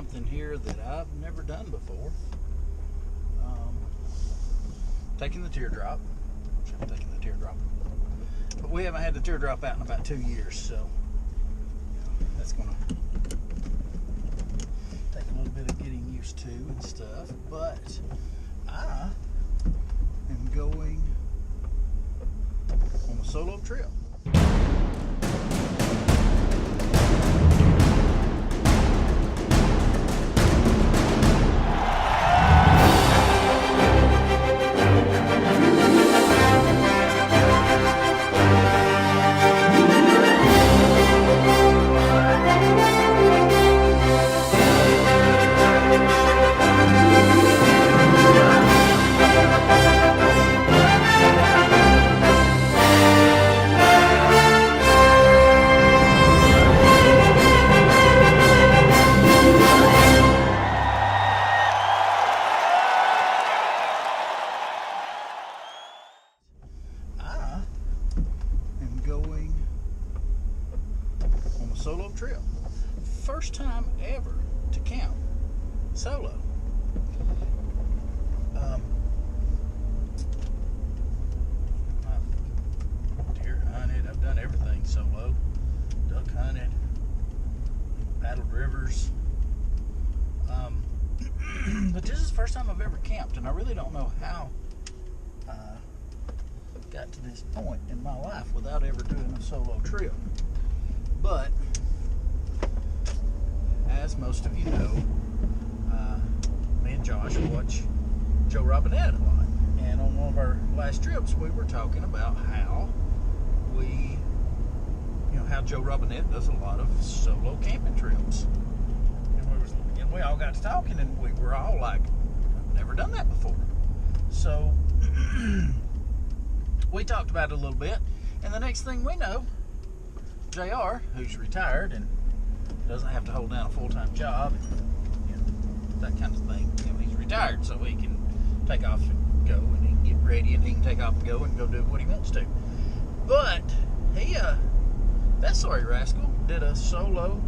something here that I've never done before. Taking the teardrop. I'm taking the teardrop. But we haven't had the teardrop out in about 2 years, so that's going to take a little bit of getting used to and stuff. But I am going on a solo trip. Going on a solo trip. First time ever to camp solo. I've deer hunted, I've done everything solo. Duck hunted, paddled rivers. But this is the first time I've ever camped, and I really don't know how got to this point in my life without ever doing a solo trip. But as most of you know, me and Josh watch Joe Robinette a lot, and on one of our last trips we were talking about how how Joe Robinette does a lot of solo camping trips, and we all got to talking, and we were all like, I've never done that before. So we talked about it a little bit, and the next thing we know, JR, who's retired and doesn't have to hold down a full-time job, and, that kind of thing. He's retired, so he can take off and go, and he can get ready, and he can take off and go do what he wants to. But he, that sorry rascal, did a solo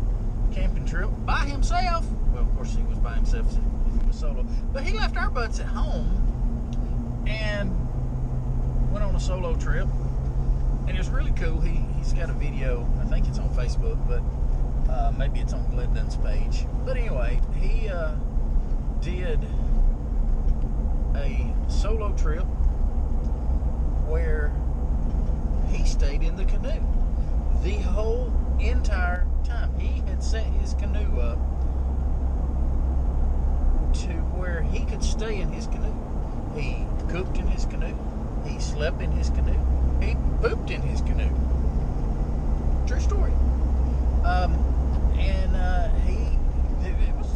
camping trip by himself. Well, of course he was by himself if he was solo, but he left our butts at home and went on a solo trip, and it was really cool. He's got a video, I think it's on Facebook, but maybe it's on Glendon's page. But anyway, he did a solo trip where he stayed in the canoe the whole entire time. He had set his canoe up to where he could stay in his canoe. He cooked in his canoe. He slept in his canoe. He pooped in his canoe. True story.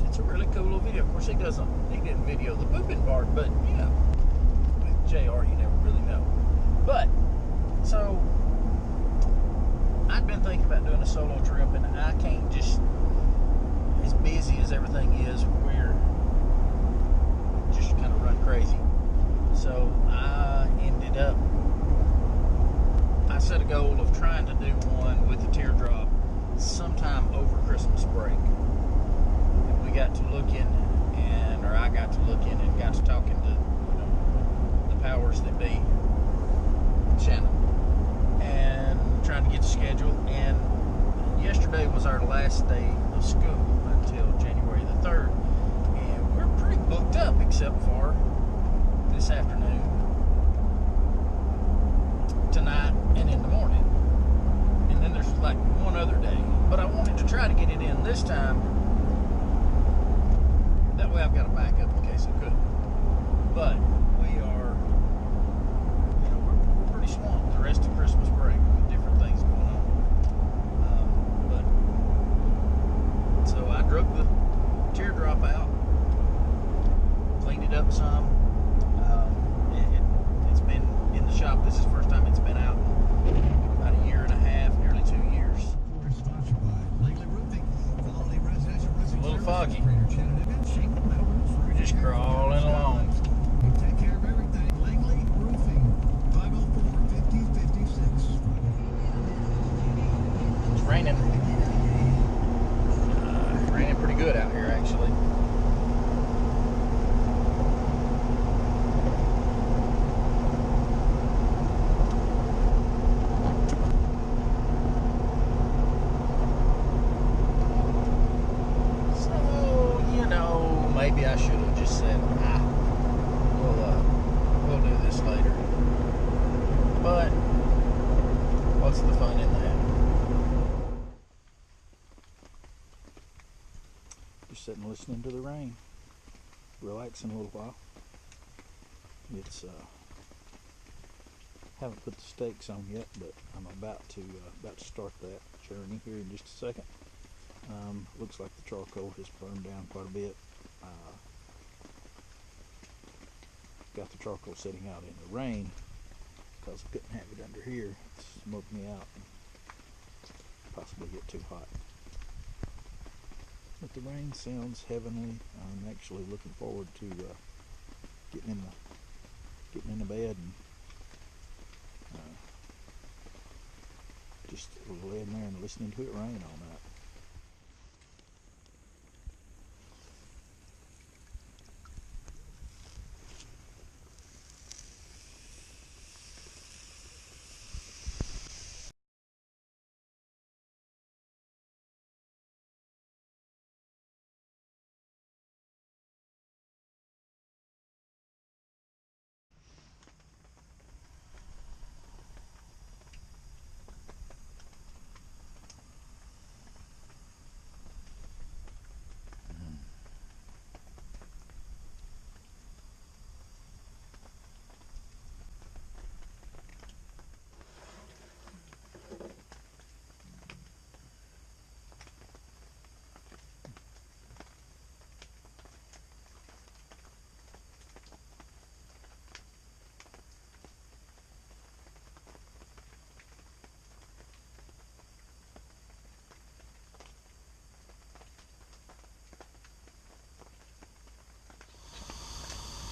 It's a really cool little video. Of course, he didn't video the pooping part, but with JR, you never really know. But, so, I'd been thinking about doing a solo trip, and I can't just, as busy as everything is, we're just kind of run crazy. So I ended up, I set a goal of trying to do one with the teardrop sometime over Christmas break. And we got to looking, or I got to looking and got to talking to the powers that be, Shannon, and trying to get the schedule. And yesterday was our last day of school until January the 3rd. And we're pretty booked up except for this afternoon, tonight, and in the morning. And then there's like one other day. But I wanted to try to get it in this time. That way I've got a backup in case I couldn't. But we are, we're pretty swamped the rest of Christmas break with different things going on. So I drug the teardrop out, cleaned it up some. It's been in the shop. This is the first time it's been out in about a year and a half, nearly 2 years. It's a little foggy. We're just crawling That's the fun in that. Just sitting listening to the rain, relaxing a little while. It's haven't put the stakes on yet, but I'm about to start that journey here in just a second. Looks like the charcoal has burned down quite a bit. Got the charcoal sitting out in the rain because I couldn't have it under here. It smoked me out and possibly get too hot. But the rain sounds heavenly. I'm actually looking forward to getting in the bed and just laying there and listening to it rain all night.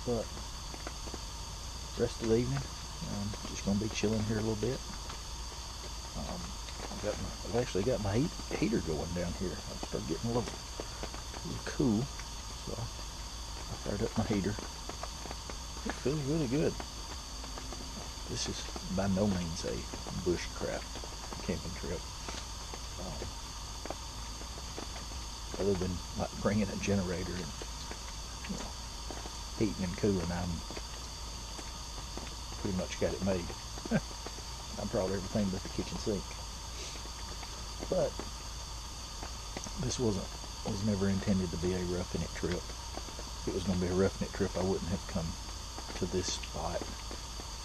But rest of the evening, I'm just going to be chilling here a little bit. I've actually got my heater going down here. I've started getting a little cool, so I fired up my heater. It feels really good. This is by no means a bushcraft camping trip. Other than like bringing a generator and heating and cooling, I'm pretty much got it made. I brought everything but the kitchen sink. But this was never intended to be a roughing it trip. If it was going to be a roughing it trip, I wouldn't have come to this spot.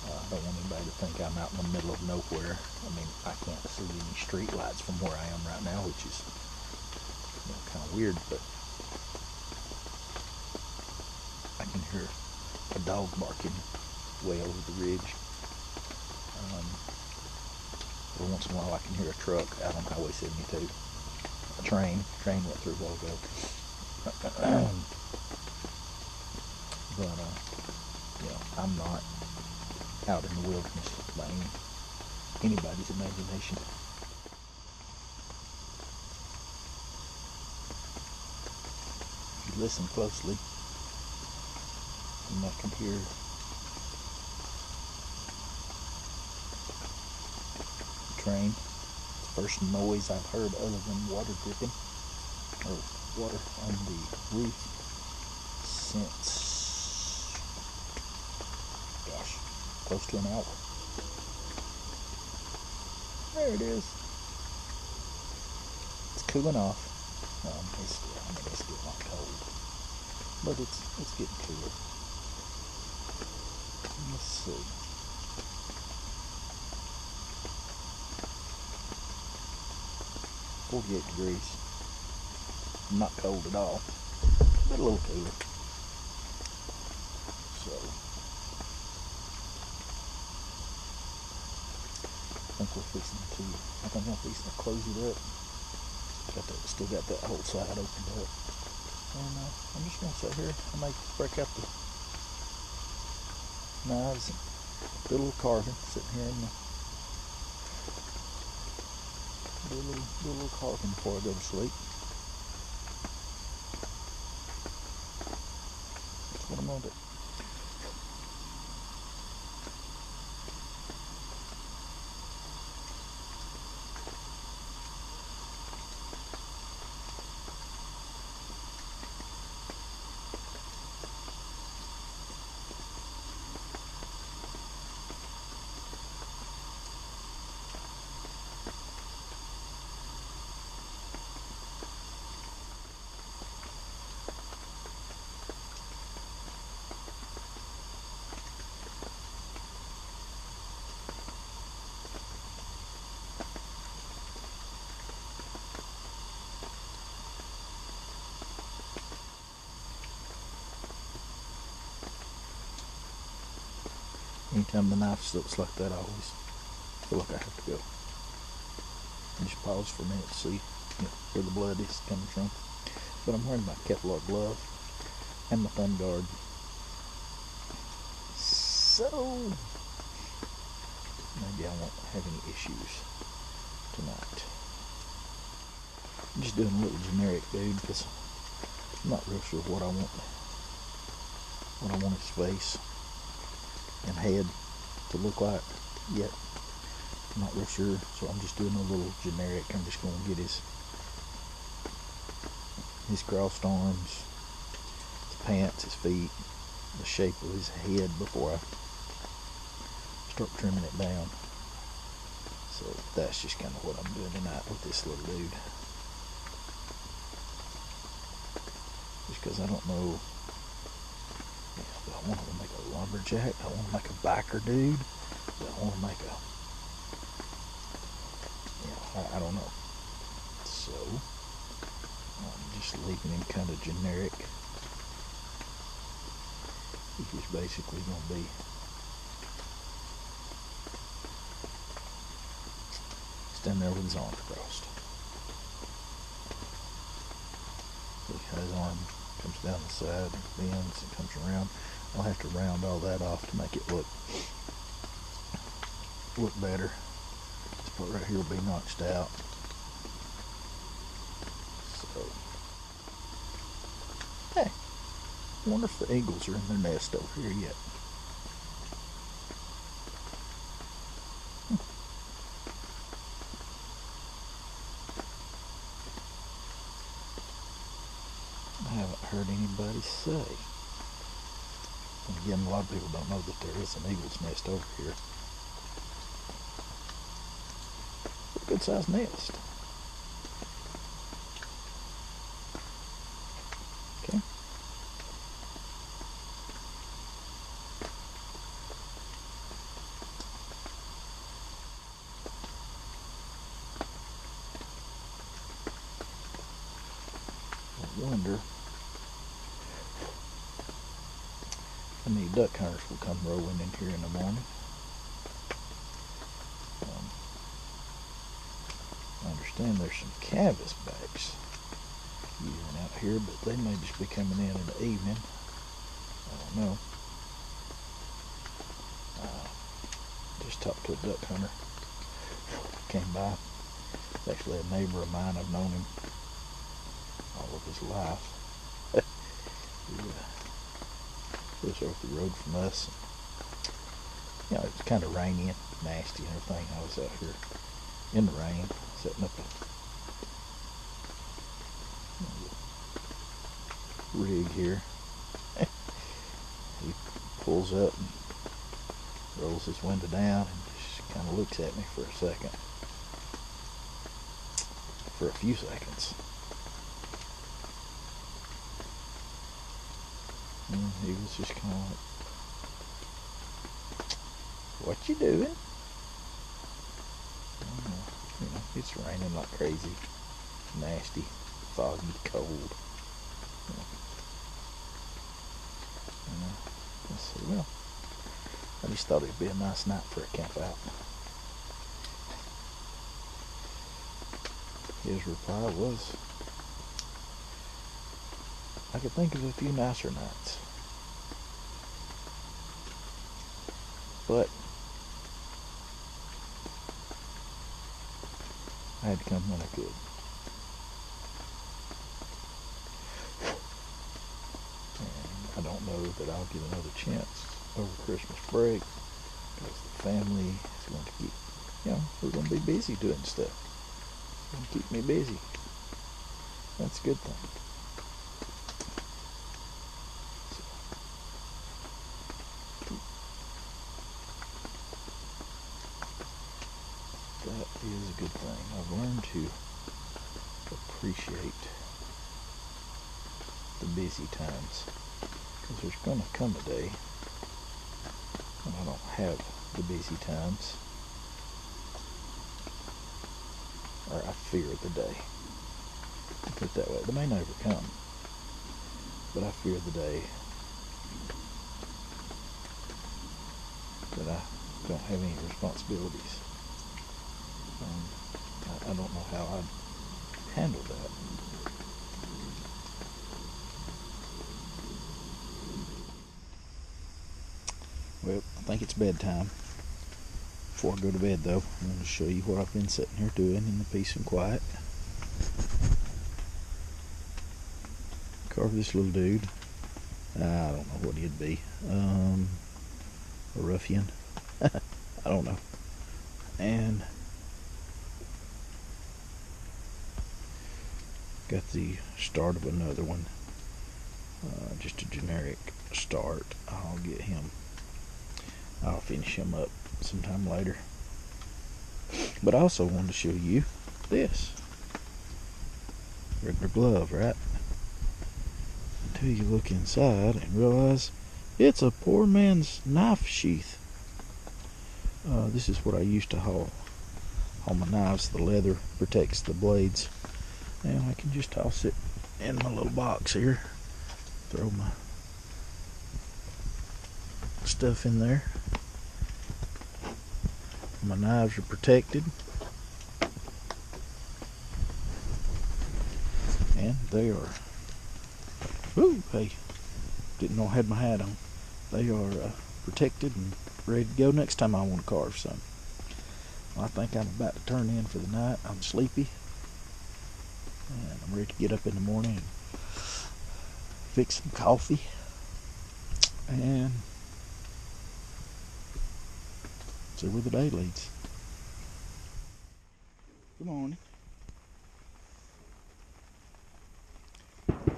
I don't want anybody to think I'm out in the middle of nowhere. I mean, I can't see any street lights from where I am right now, which is kind of weird, but I can hear a dog barking way over the ridge. Every once in a while I can hear a truck out on Highway 72. A train went through a while ago. But I'm not out in the wilderness by anybody's imagination. If you listen closely, you might can hear the train. It's the first noise I've heard other than water dripping or water on the roof since, close to an hour. There it is. It's cooling off. It's still not cold, but it's getting cooler. Let's see. 48 degrees. Not cold at all, but a little cooler. So I think I'm fixing to close it up. Still got that whole side opened up. And I'm just going to sit here. I might break out the knives and do a little carving, sitting here and do a little carving before I go to sleep. That's what I'm going to do. Anytime the knife slips like that, I always feel like I have to go and just pause for a minute to see where the blood is coming from. But I'm wearing my Kevlar glove and my thumb guard, so maybe I won't have any issues tonight. I'm just doing a little generic, dude, because I'm not real sure what I want his face and head to look like yet. I'm not real sure, so I'm just doing a little generic. I'm just going to get his crossed arms, his pants, his feet, the shape of his head before I start trimming it down. So that's just kind of what I'm doing tonight with this little dude. Just because I don't know, do I want to make a lumberjack? Do I want to make a biker dude? Do I want to make a, I don't know. So I'm just leaving him kind of generic. He's basically going to be standing there with his arms crossed. So his arm comes down the side, bends, and comes around. I'll have to round all that off to make it look better. This part right here will be notched out. So, hey, I wonder if the eagles are in their nest over here yet. I haven't heard anybody say. And again, a lot of people don't know that there is an eagle's nest over here. It's a good sized nest. Okay. I wonder how many duck hunters will come rolling in here in the morning. I understand there's some canvas backs using out here, but they may just be coming in the evening. I don't know. Just talked to a duck hunter. Came by. It's actually a neighbor of mine. I've known him all of his life. He lives over the road from us. It was kind of rainy and nasty and everything. I was out here in the rain, setting up a rig here. He pulls up and rolls his window down and just kind of looks at me for a second. For a few seconds. And he was just kind of like, "What you doing?" It's raining like crazy. Nasty, foggy, cold. I said, well, I just thought it'd be a nice night for a camp out. His reply was, I could think of a few nicer nights, but I had to come when I could. And I don't know that I'll get another chance over Christmas break because the family is going to keep, we're going to be busy doing stuff. It's going to keep me busy. That's a good thing. That is a good thing. I've learned to appreciate the busy times, because there's going to come a day when I don't have the busy times, or I fear the day. Put it that way. They may never come, but I fear the day that I don't have any responsibilities. I don't know how I'd handle that. Well, I think it's bedtime. Before I go to bed, though, I'm going to show you what I've been sitting here doing in the peace and quiet. Carve this little dude. I don't know what he'd be. A ruffian. I don't know. And got the start of another one. Just a generic start. I'll finish him up sometime later. But I also wanted to show you this. Regular glove, right? Until you look inside and realize it's a poor man's knife sheath. This is what I used to haul my knives. The leather protects the blades. And I can just toss it in my little box here. Throw my stuff in there. My knives are protected. And they are, whoo, hey, didn't know I had my hat on. They are protected and ready to go next time I want to carve some. Well, I think I'm about to turn in for the night. I'm sleepy. And I'm ready to get up in the morning and fix some coffee. And see where the day leads. Good morning. That's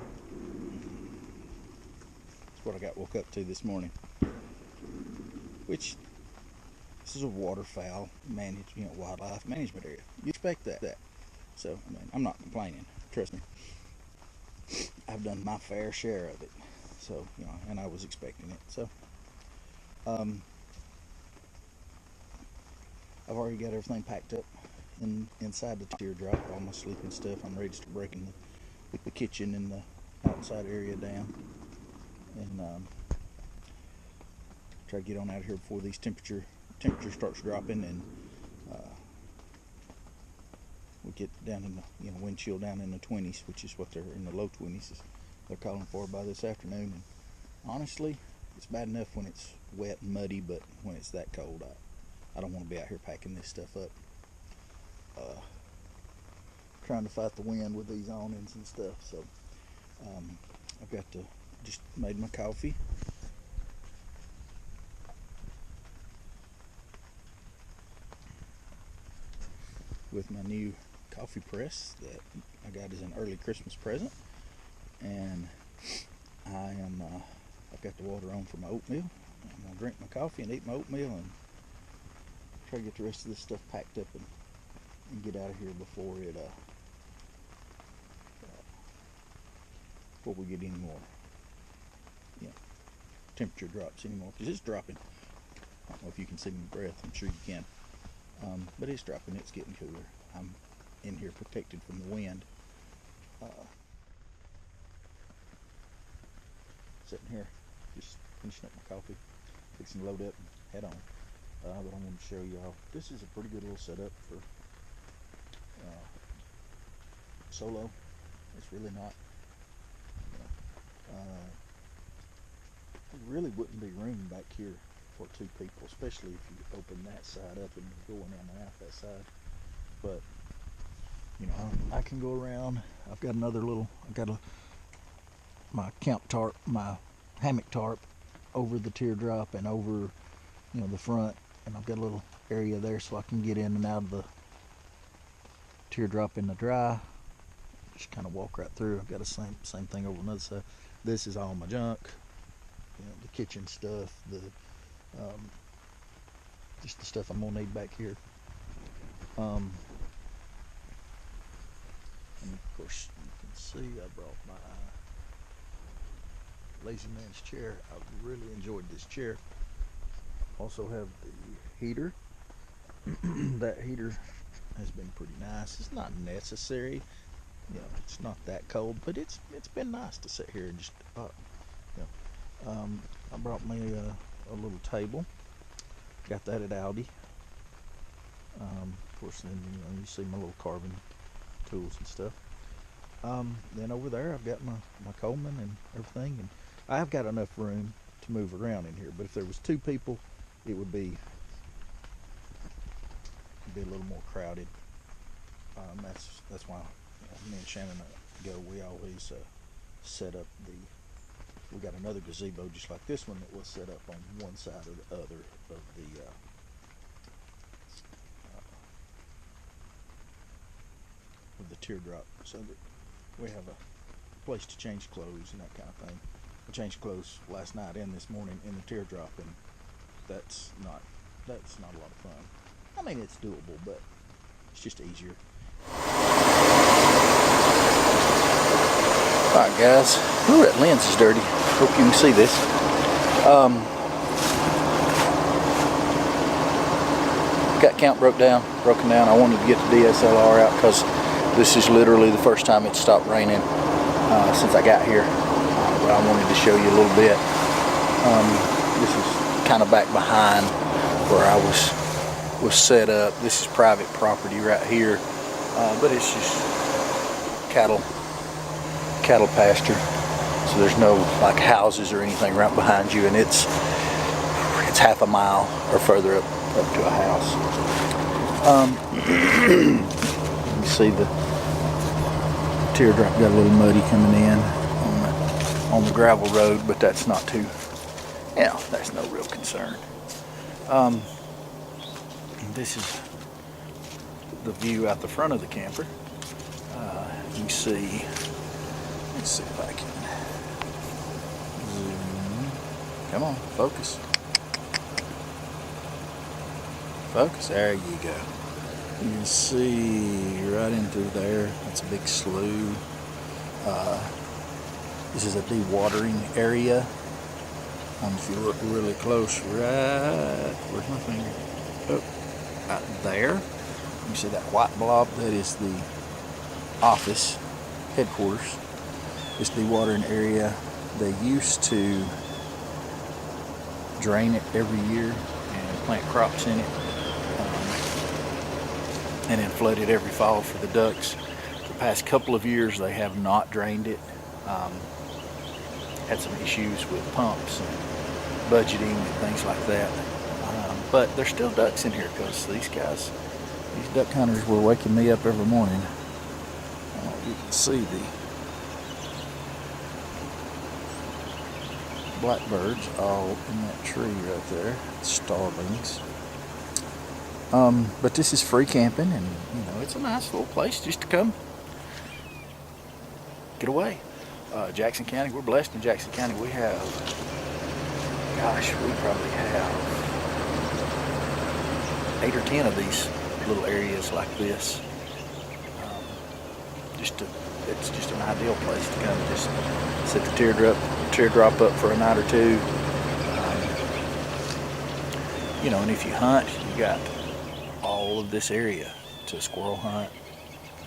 what I got woke up to this morning. Which, this is a waterfowl wildlife management area. You expect that. So, I mean, I'm not complaining. Trust me. I've done my fair share of it. So, and I was expecting it. So, I've already got everything packed up inside the teardrop, all my sleeping stuff. I'm ready to start breaking the kitchen and the outside area down. And try to get on out of here before these temperature starts dropping, and we get down in the wind chill down in the 20s, which is what they're in the low 20s. They're calling for by this afternoon. And honestly, it's bad enough when it's wet and muddy, but when it's that cold, I don't want to be out here packing this stuff up. Trying to fight the wind with these awnings and stuff. So I've got to just made my coffee. With my new coffee press that I got as an early Christmas present, and I've got the water on for my oatmeal. I'm gonna drink my coffee and eat my oatmeal and try to get the rest of this stuff packed up and get out of here before we get any more temperature drops anymore, because it's dropping. I don't know if you can see my breath. I'm sure you can. But it's dropping. It's getting cooler. I'm in here protected from the wind. Sitting here, just finishing up my coffee, fixing to load up and head on. But I'm going to show y'all. This is a pretty good little setup for solo. It's really not. There really wouldn't be room back here for two people, especially if you open that side up and go in and out that side. But I can go around. I've got my camp tarp, my hammock tarp over the teardrop and over the front, and I've got a little area there so I can get in and out of the teardrop in the dry. Just kind of walk right through. I've got the same thing over another side. This is all my junk, the kitchen stuff, just the stuff I'm gonna need back here. And of course you can see I brought my lazy man's chair. I really enjoyed this chair. Also have the heater. That heater has been pretty nice. It's not necessary, it's not that cold, but it's been nice to sit here and just I brought me a little table. Got that at Aldi. Of course, then you see my little carving tools and stuff. Then over there I've got my Coleman and everything, and I've got enough room to move around in here. But if there was 2 people, it would be a little more crowded. That's why me and Shannon we always set up we got another gazebo just like this one that was set up on one side or the other of the teardrop, so that we have a place to change clothes and that kind of thing. I changed clothes last night and this morning in the teardrop, and that's not a lot of fun. I mean, it's doable, but it's just easier. Alright guys, ooh, that lens is dirty. Hope you can see this. Got count broken down. I wanted to get the DSLR out because this is literally the first time it's stopped raining since I got here. But I wanted to show you a little bit. This is kind of back behind where I was set up. This is private property right here, but it's just cattle pasture, so there's no like houses or anything right behind you, and it's half a mile or further up to a house. You see the teardrop got a little muddy coming in on the gravel road, but that's not too, that's no real concern. This is the view out the front of the camper. You see, let's see if I can zoom. Come on, focus. Focus, there you go. You can see right in through there, that's a big slough. This is a dewatering area. If you look really close, where's my finger? Oh, right there. You see that white blob? That is the office, headquarters. This dewatering area, they used to drain it every year and plant crops in it, and then flood it every fall for the ducks. The past couple of years they have not drained it. Had some issues with pumps and budgeting and things like that. But there's still ducks in here because these duck hunters were waking me up every morning. You can see the blackbirds all in that tree right there, starlings. But this is free camping, and it's a nice little place just to come get away. Jackson County, we're blessed in Jackson County. We have, we probably have 8 or 10 of these little areas like this. It's just an ideal place to come and just set the teardrop up for a night or two. And if you hunt, you got all of this area to squirrel hunt,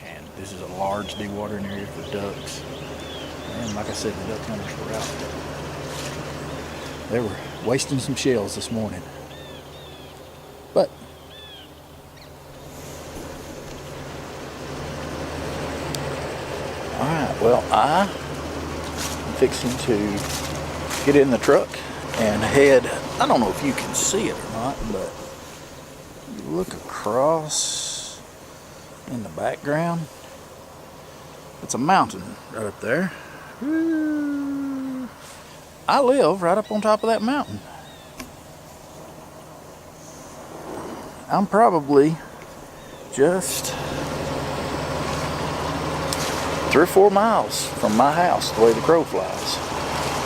and this is a large dewatering area for ducks. And like I said, the duck hunters were out. They were wasting some shells this morning. But alright, well, I'm fixing to get in the truck and head, I don't know if you can see it or not, but you look across in the background, it's a mountain right up there. I live right up on top of that mountain. I'm probably just 3 or 4 miles from my house the way the crow flies,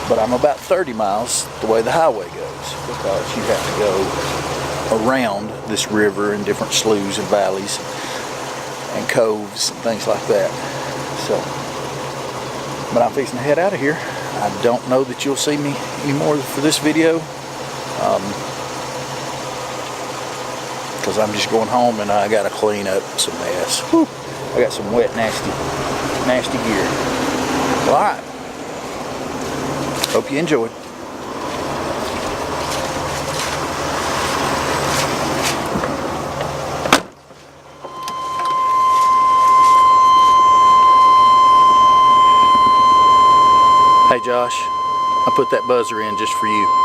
but I'm about 30 miles the way the highway goes, because you have to go around this river and different sloughs and valleys and coves and things like that. But I'm fixing to head out of here. I don't know that you'll see me anymore for this video, because I'm just going home and I gotta clean up some mess. Whew. I got some wet, nasty gear. Well, alright. Hope you enjoyed. Hey Josh, I put that buzzer in just for you.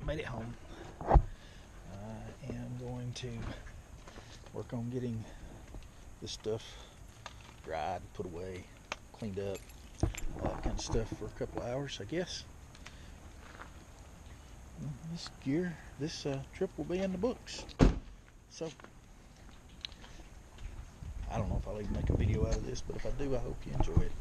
Made it home. I am going to work on getting this stuff dried, put away, cleaned up, all that kind of stuff for a couple of hours, I guess. This trip will be in the books. So, I don't know if I'll even make a video out of this, but if I do, I hope you enjoy it.